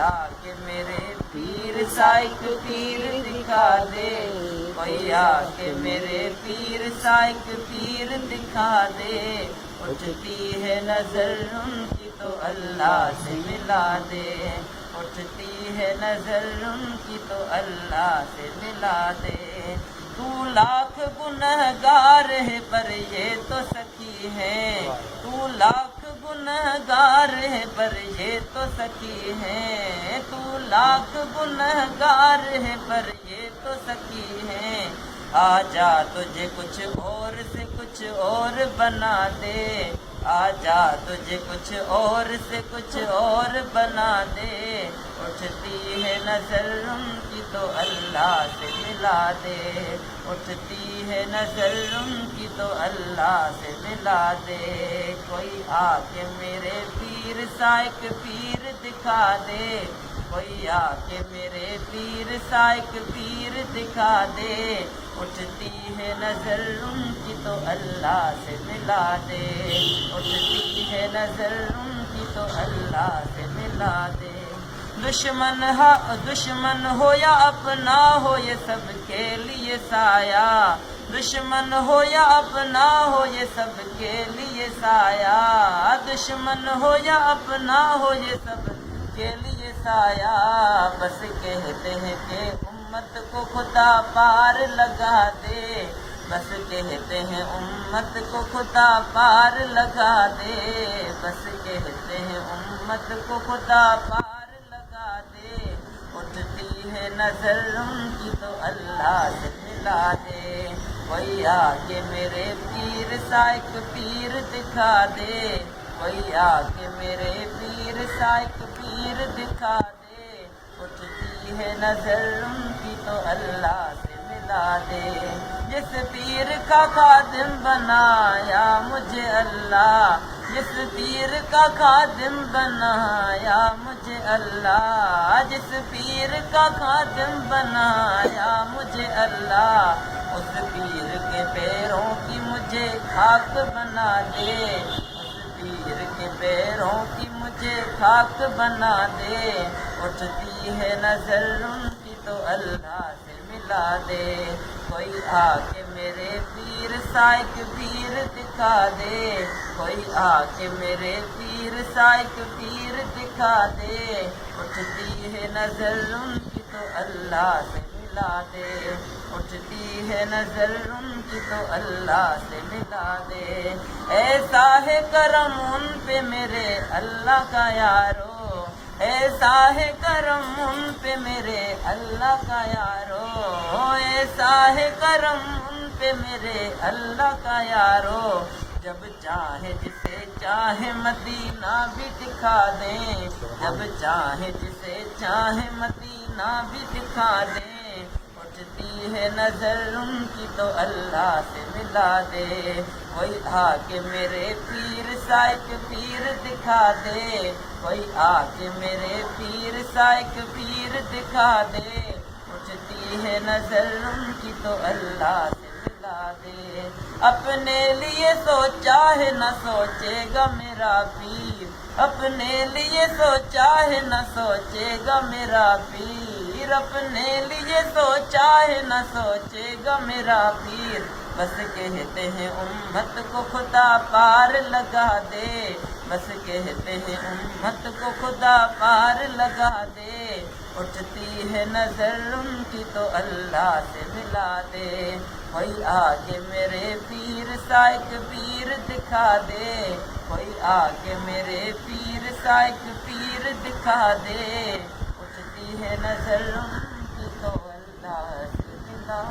آکے میرے پیر سائیک پیر دکھا دے، کوئی آکے میرے پیر سائیک پیر دکھا دے، اٹھتی ہے نظر ان کی تو اللہ سے ملا دے، اٹھتی ہے نظر ان کی تو اللہ سے ملا دے۔ تو لاکھ گنہگار ہے پر یہ تو سخی ہے، تو لاکھ گنہگار ہے پر یہ تو سخی ہے، تو لاکھ گنہگار ہے پر یہ تو سخی ہے، آ جا تجھے کچھ اور سے کچھ اور بنا دے، آ جا تجھے کچھ اور سے کچھ اور بنا دے، اٹھتی ہے نظر ان کی تو اللہ سے ملا دے، اٹھتی ہے نظر ان کی تو اللہ سے ملا دے۔ کوئی آ کے میرے پیر سائیک پیر دکھا دے، کوئی آ کے میرے پیر سائیک پیر دکھا دے، اٹھتی ہے نظر ان کی تو اللہ سے ملا دے، اٹھتی ہے نظر ان کی تو اللہ سے ملا دے۔ دشمن ہو یا اپنا ہو یہ سب کے لیے سایہ، دشمن ہو یا اپنا ہو یہ سب کے لیے سایہ، دشمن ہو یا اپنا ہو یہ سب کے لیے سایہ، بس کہتے ہیں کہ امت کو خدا پار لگا دے، بس کہتے ہیں امت کو خدا پار لگا دے، بس کہتے ہیں امت کو خدا پار لگا دے، اٹھتی ہے نظر ان کی تو اللہ سے ملا دے، کوئی آ کے میرے پیر سائیک پیر دکھا دے، کوئی آ کے میرے پیر سائیک پیر دکھا دے، اٹھتی ہے نظر ان کی تو اللہ سے ملا دے۔ جس پیر کا خادم بنایا مجھے اللہ، جس پیر کا خادم بنایا مجھے اللہ، جس پیر کا خادم بنایا مجھے اللہ، اس پیر کے پیروں کی مجھے خاک بنا دے، اس پیر کے پیروں کی مجھے خاک بنا دے، اٹھتی ہے نظر ان کی تو اللہ سے ملا دے، کوئی آ کے میرے پیر سائیک پیر دکھا دے، کوئی آ کے میرے پیر سائیک پیر دکھا دے، اٹھتی ہے نظر ان کی تو اللہ سے ملا دے، اٹھتی ہے نظر ان کی تو اللہ سے ملا دے۔ ایسا ہے کرم ان پہ میرے اللہ کا یارو، ایسا ہے کرم ان پہ میرے اللہ کا یارو، ایسا ہے کرم ان پہ میرے اللہ کا یارو، جب چاہے جسے چاہے مدینہ بھی دکھا دیں، جب چاہے جسے چاہے مدینہ بھی دکھا دیں، اٹھتی ہے نظر ان کی تو اللہ سے ملا دے، کوئی آ کے میرے پیر سائیک پیر دکھا دے، کوئی آ کے میرے پیر سائیک پیر دکھا دے، اٹھتی ہے نظر ان کی تو اللہ سے ملا دے۔ اپنے لیے سوچا ہے نہ سوچے گا میرا پیر، اپنے لیے سوچا ہے نہ سوچے گا میرا پیر، اپنے لیے سوچا ہے نہ سوچے گا میرا پیر، بس کہتے ہیں امت کو خدا پار لگا دے، بس کہتے ہیں امت کو خدا پار لگا دے، اٹھتی ہے نظر ان کی تو اللہ سے ملا دے، کوئی آ کے میرے پیر سائیک پیر دکھا دے، کوئی آ کے میرے پیر سائیک پیر دکھا دے، اٹھتی ہے نظر ان کی تو اللہ سے ملا